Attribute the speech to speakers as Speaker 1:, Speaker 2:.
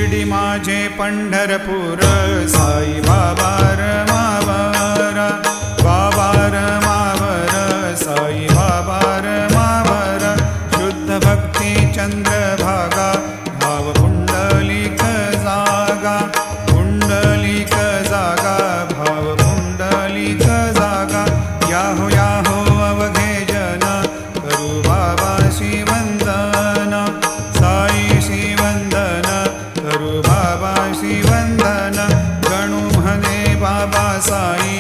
Speaker 1: शिर्डी माझे पंढरपूर, साई बाबा रमावर, बाबा रमावर, साई बाबा रमावर. शुद्ध भक्ती चंद्रभागा, भाव पुंडलिक जागा, पुंडलिक जागा, भाव पुंडलिक जागा. याहो याहो अवघे जन, करू बाबाशी वंदन, साईशी वंदन, करू बाबाशी वंदन. गणू म्हणे बाबा साई,